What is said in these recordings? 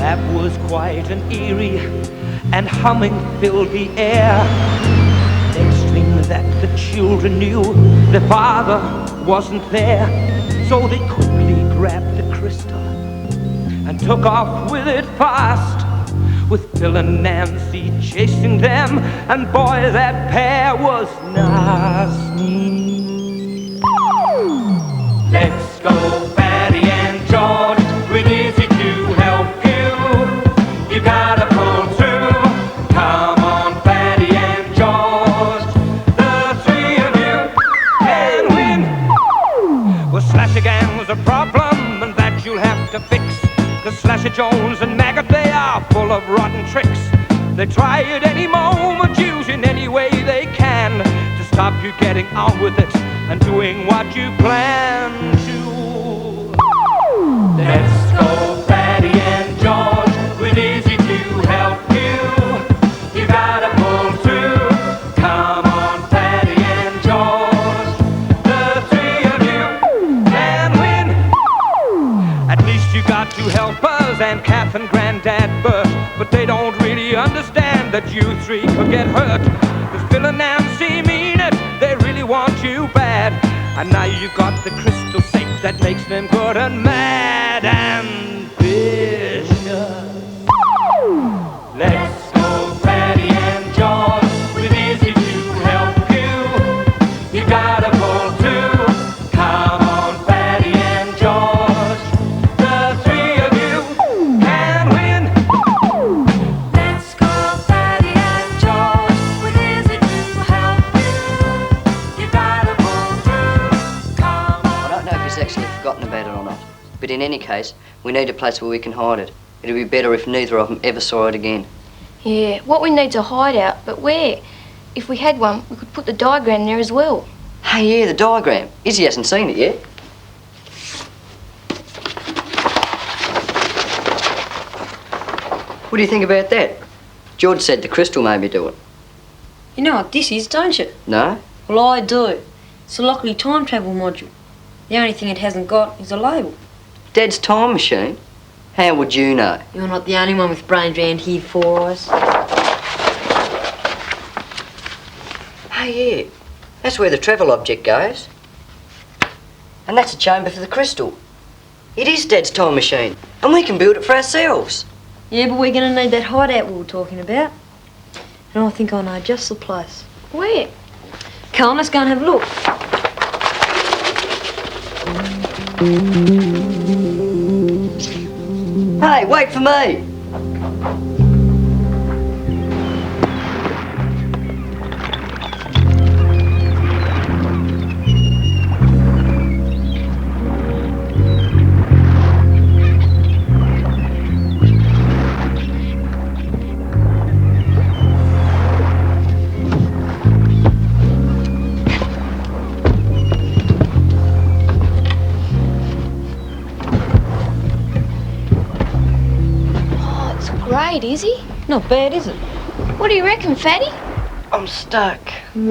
That was quite an eerie and humming filled the air. Next thing that the children knew, their father wasn't there. So they quickly grabbed the crystal and took off with it fast, with Phil and Nancy chasing them, and boy, that pair was nasty. Let's go, Fatty and George, with Izzy to help you. You gotta pull through. Come on, Fatty and George, the three of you can win. Well, Slasher Gang was a problem, and that you'll have to fix. Cause Slasher Jones and Maggot, they are full of rotten tricks. They try at any moment, using any way they can to stop you getting on with it and doing what you plan to. Let's go, Fatty and George, with Izzy to help you. You gotta pull through. Come on, Fatty and George, the three of you can win. At least you got two helpers and Kath and Granddad Bert, but they don't really understand that you three could get hurt. Cause Phil and Nancy mean it, they really want you bad. And now you've got the crystal safe that makes them good and mad and vicious. Let's go, Fatty and George, with Izzy to help you. You gotta pull through. Come on, Fatty and George, the three of you can win. Let's go, Fatty and George, with Izzy to help you. You gotta pull through. Come on. I don't know if he's actually forgotten about it or not, but in any case, we need a place where we can hide it. It'd be better if neither of them ever saw it again. Yeah, what we need's a hideout, but where? If we had one, we could put the diagram there as well. Hey, yeah, the diagram. Izzy hasn't seen it yet. What do you think about that? George said the crystal made me do it. You know what this is, don't you? No? Well, I do. It's a Lockley time travel module. The only thing it hasn't got is a label. Dad's time machine? How would you know? You're not the only one with brains round here for us. Hey, yeah. That's where the travel object goes. And that's a chamber for the crystal. It is Dad's time machine, and we can build it for ourselves. Yeah, but we're going to need that hideout we were talking about. And I think I know just the place. Where? Come on, let's go and have a look. Hey, wait for me! Great, is he? Not bad, is it? What do you reckon, Fatty? I'm stuck. Be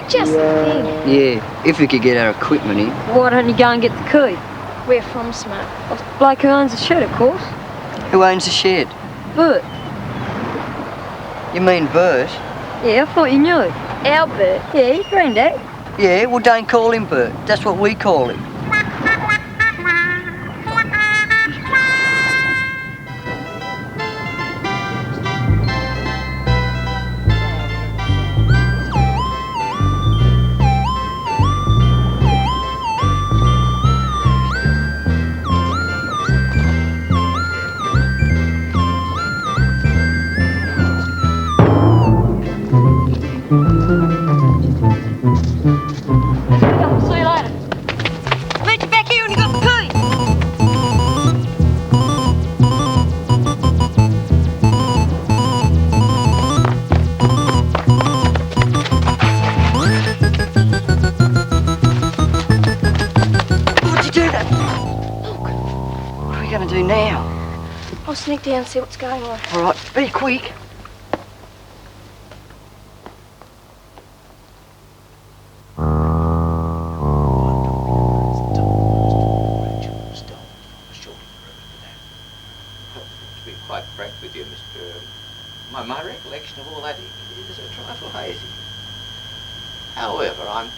just the thing. Yeah, if we could get our equipment in. Why don't you go and get the key? Where from, Smart? Well, it's the bloke who owns the shed, of course. Who owns the shed? Bert. You mean Bert? Yeah, I thought you knew. Albert. Yeah, he's Granddad. Yeah, well, don't call him Bert. That's what we call him. See you later. Meet you back here when you got the key. What'd you do that? Look. What are we going to do now? I'll sneak down and see what's going on. All right, be quick.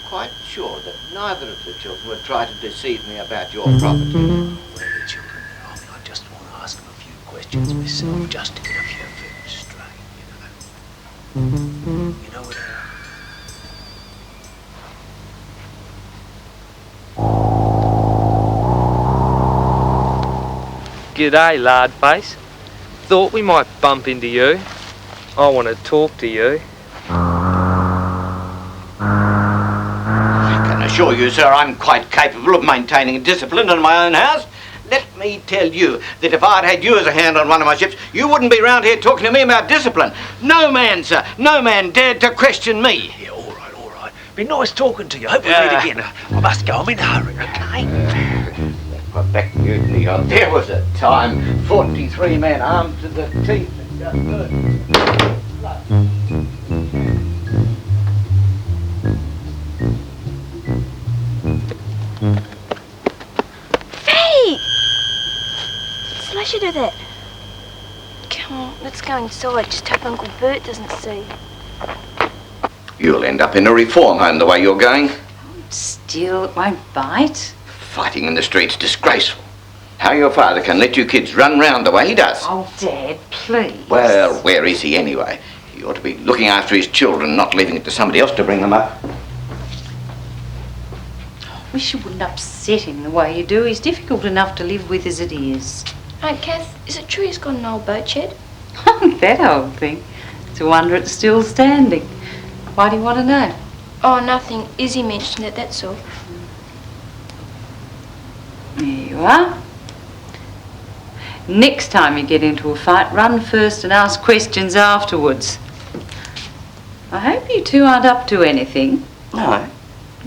quite sure that neither of the children would try to deceive me about your property. Where are the children? I mean, I just want to ask them a few questions myself, just to get a few facts straight, you know. You know what? G'day, lardface. Thought we might bump into you. I want to talk to you. I can assure you, sir, I'm quite capable of maintaining discipline in my own house. Let me tell you that if I'd had you as a hand on one of my ships, you wouldn't be round here talking to me about discipline. No man, sir, no man dared to question me. Yeah, all right. Been nice talking to you. Hope we meet again. I must go. I'm in a hurry, okay? Got back mutiny on. There was a time, 43 men armed to the teeth and just good. Hey! It's nice you do that. Come on, let's go inside. Just hope Uncle Bert doesn't see. You'll end up in a reform home the way you're going. Still, it won't bite. Fighting in the streets, disgraceful. How your father can let you kids run round the way he does. Oh, Dad, please. Well, where is he anyway? He ought to be looking after his children, not leaving it to somebody else to bring them up. I wish you wouldn't upset him the way you do. He's difficult enough to live with as it is. Aunt Kath, is it true he's got an old boat shed? That old thing. It's a wonder it's still standing. Why do you want to know? Oh, nothing. Izzy mentioned it, that's all. There you are. Next time you get into a fight, run first and ask questions afterwards. I hope you two aren't up to anything. No.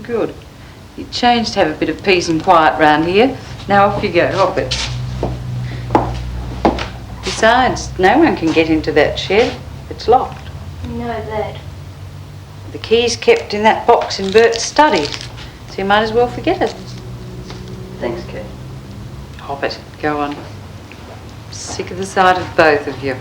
Good. You'd change to have a bit of peace and quiet round here. Now off you go, hop it. Besides, no one can get into that shed. It's locked. You know that. The key's kept in that box in Bert's study, so you might as well forget it. Thanks, Kate. Hop it. Go on. Sick of the sight of both of you.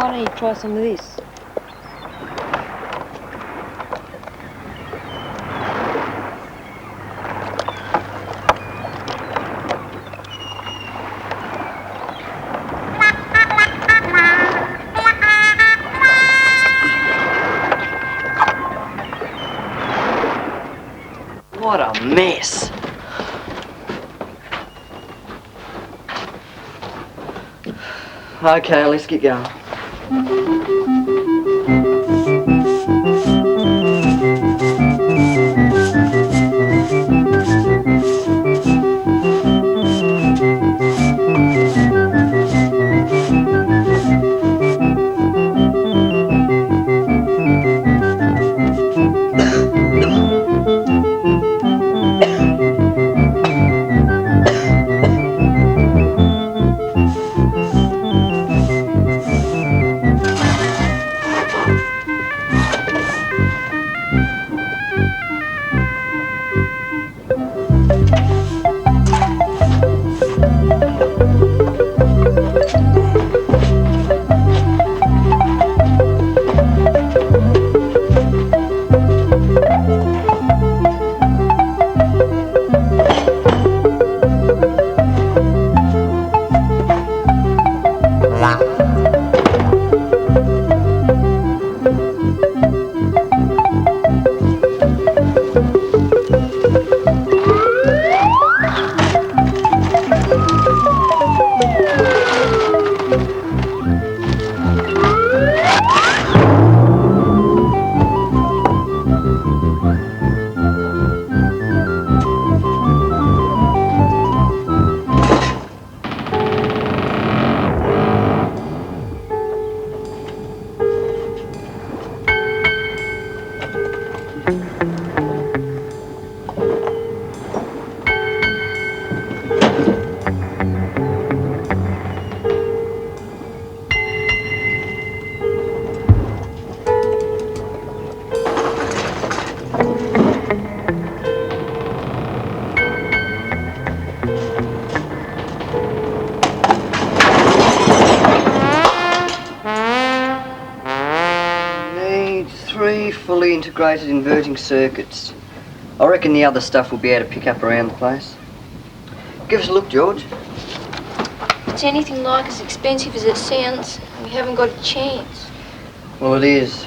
why don't you try some of this? What a mess. Okay, let's get going. Fully integrated inverting circuits. I reckon the other stuff will be able to pick up around the place. Give us a look, George. If it's anything like as expensive as it sounds, we haven't got a chance. Well, it is.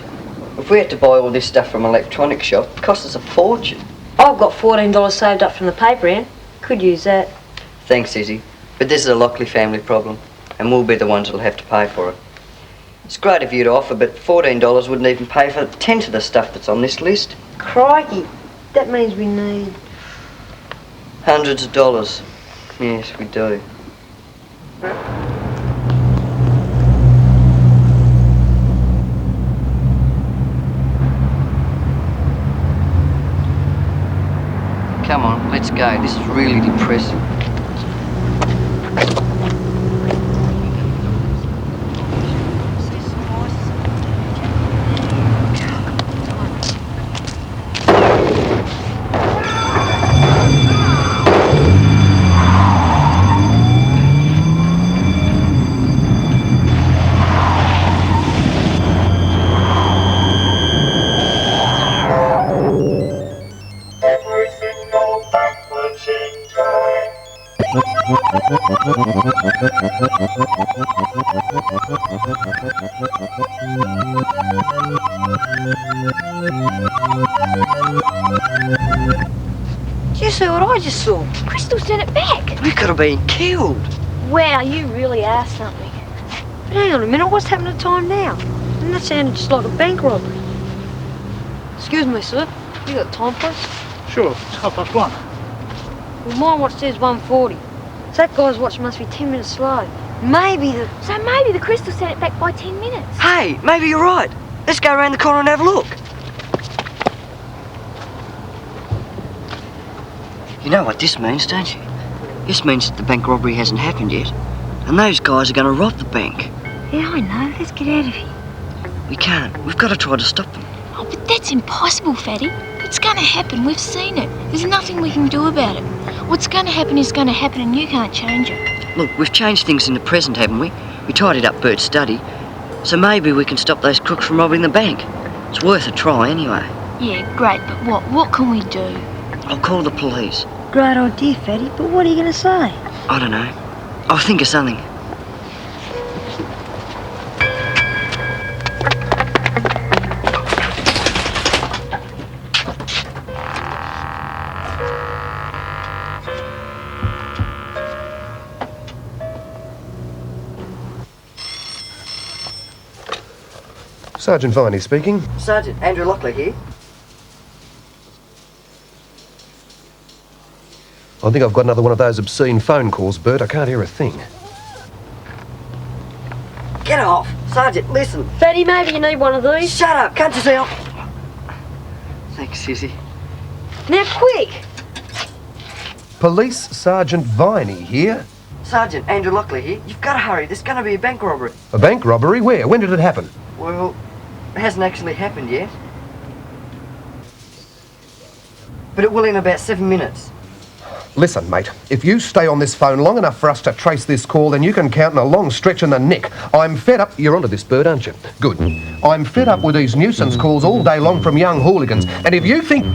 If we had to buy all this stuff from an electronics shop, it costs us a fortune. I've got $14 saved up from the paper, Ann. Could use that. Thanks, Izzy. But this is a Lockley family problem, and we'll be the ones that'll have to pay for it. It's great of you to offer, but $14 wouldn't even pay for a tenth of the stuff that's on this list. Crikey. That means we need... Hundreds of dollars. Yes, we do. Come on, let's go. This is really depressing. Did you see what I just saw? Crystal sent it back. We could have been killed. Wow, you really are something. But hang on a minute, what's happening to time now? And that sounded just like a bank robbery. Excuse me, sir. You got time, please? Sure, it's 1:30. Well, my watch says 1:40. So that guy's watch must be 10 minutes slow. Maybe the Crystal sent it back by 10 minutes. Hey, maybe you're right. Let's go around the corner and have a look. You know what this means, don't you? This means that the bank robbery hasn't happened yet. And those guys are going to rob the bank. Yeah, I know. Let's get out of here. We can't. We've got to try to stop them. Oh, but that's impossible, Fatty. It's going to happen. We've seen it. There's nothing we can do about it. What's going to happen is going to happen and you can't change it. Look, we've changed things in the present, haven't we? We tidied up Bert's study. So maybe we can stop those crooks from robbing the bank. It's worth a try anyway. Yeah, great, but what? What can we do? I'll call the police. Great idea, Fatty, but what are you going to say? I don't know. I'll think of something. Sergeant Viney speaking. Sergeant, Andrew Locklear here. I think I've got another one of those obscene phone calls, Bert. I can't hear a thing. Get off! Sergeant, listen. Fatty, maybe you need one of these. Shut up, can't you see? Thanks, Izzy. Now, quick! Police Sergeant Viney here. Sergeant, Andrew Locklear here. You've got to hurry. There's going to be a bank robbery. A bank robbery? Where? When did it happen? Well, it hasn't actually happened yet. But it will in about 7 minutes. Listen, mate, if you stay on this phone long enough for us to trace this call, then you can count on a long stretch in the nick. I'm fed up. You're onto this, Bert, aren't you? Good. I'm fed up with these nuisance calls all day long from young hooligans. And if you think...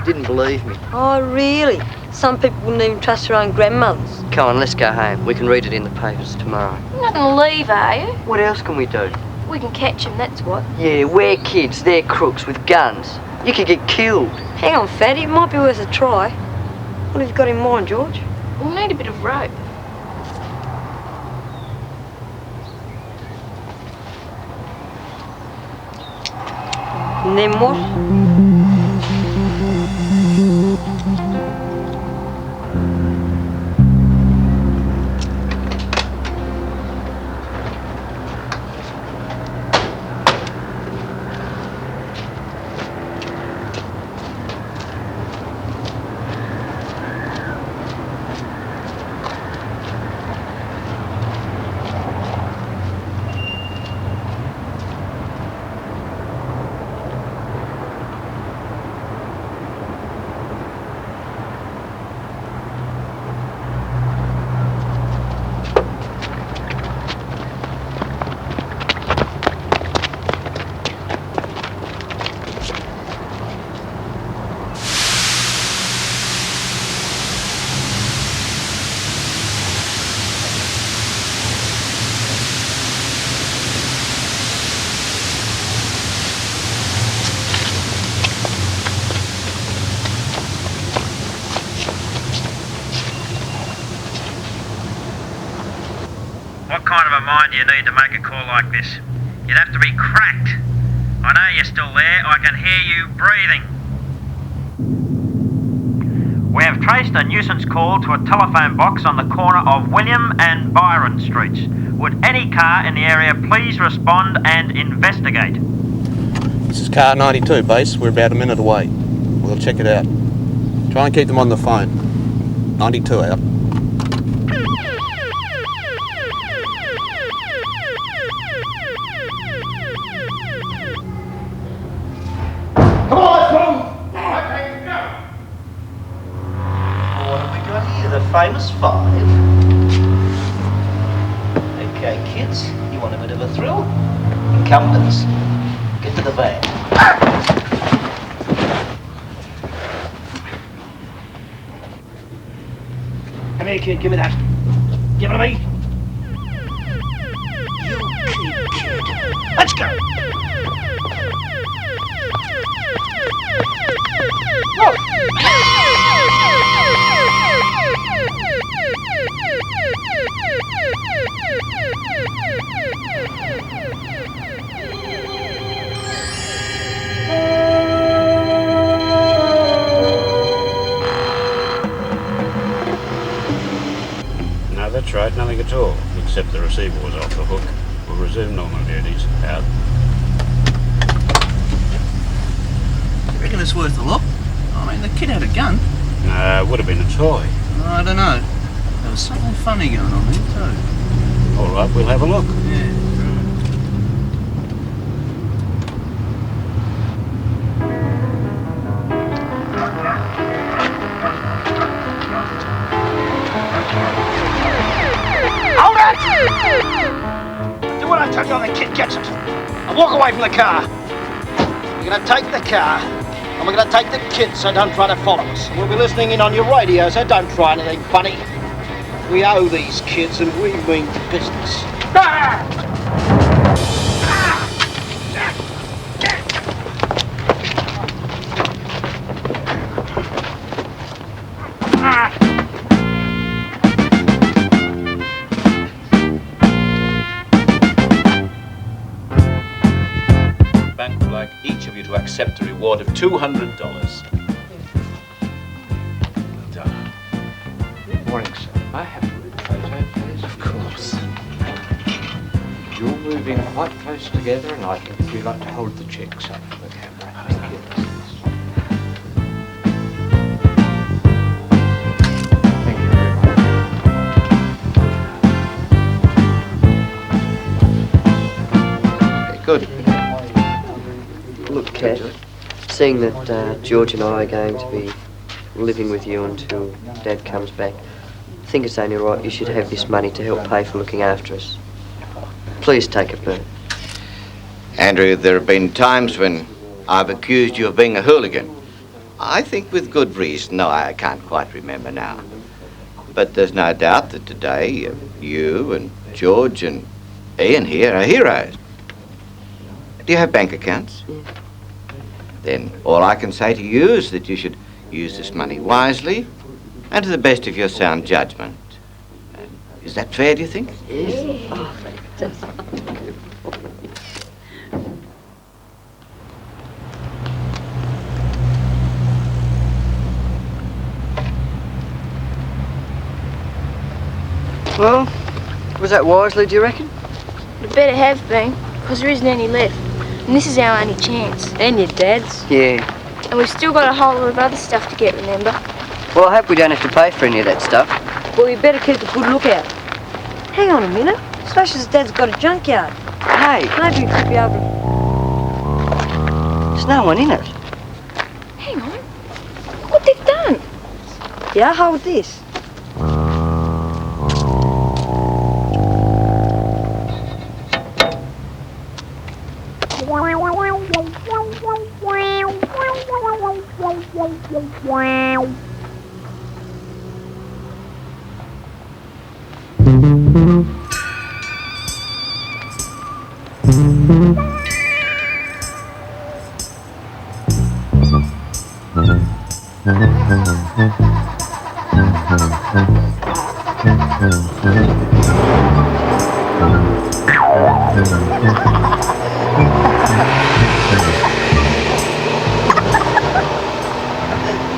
Didn't believe me. Oh, really? Some people wouldn't even trust their own grandmothers. Come on, let's go home. We can read it in the papers tomorrow. You're not going to leave, are you? What else can we do? We can catch them, that's what. Yeah, we're kids. They're crooks with guns. You could get killed. Hang on, Fatty, it might be worth a try. What have you got in mind, George? We'll need a bit of rope. And then what? What kind of a mind do you need to make a call like this? You'd have to be cracked. I know you're still there. I can hear you breathing. We have traced a nuisance call to a telephone box on the corner of William and Byron Streets. Would any car in the area please respond and investigate? This is car 92, base. We're about a minute away. We'll check it out. Try and keep them on the phone. 92 out. Come on, Tom! Okay, go! What have we got here? The famous 5. Okay, kids, you want a bit of a thrill? Come with us. Get to the van. Come here, kid, give me that. Give it to me. You keep, kid. Let's go! No, that's right, nothing at all, except the receiver was off the hook. We'll resume normal duties. Out. You reckon it's worth a look? I mean, the kid had a gun. No, it would have been a toy. I don't know. There was something funny going on there, too. All right, we'll have a look. Yeah. the kid gets it. Now walk away from the car. We're going to take the car, and we're going to take the kid, so don't try to follow us. We'll be listening in on your radio, so don't try anything funny. We owe these kids, and we mean business. Bank would like each of you to accept a reward of $200. Morning, sir. I have a group photo, please. Of course. You're moving quite close together, and I think you'd like to hold the checks up for the camera. Thank you. Thank you very much. Good. Look, Kat, seeing that George and I are going to be living with you until Dad comes back, I think it's only right you should have this money to help pay for looking after us. Please take it, Bert. Andrew, there have been times when I've accused you of being a hooligan. I think with good reason. No, I can't quite remember now. But there's no doubt that today you and George and Ian here are heroes. Do you have bank accounts? Yeah. Then all I can say to you is that you should use this money wisely and to the best of your sound judgment. Is that fair, do you think? Yes. Oh, well, was that wisely, do you reckon? It better have been, because there isn't any left. And this is our only chance. And your dad's. Yeah. And we've still got a whole lot of other stuff to get, remember? Well, I hope we don't have to pay for any of that stuff. Well, you better keep a good lookout. Hang on a minute. Slash's dad's got a junkyard. Hey! Maybe we could be able to... There's no one in it. Hang on. Look what they've done. Yeah, hold this.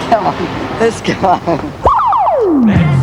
Come on, let's go. Let's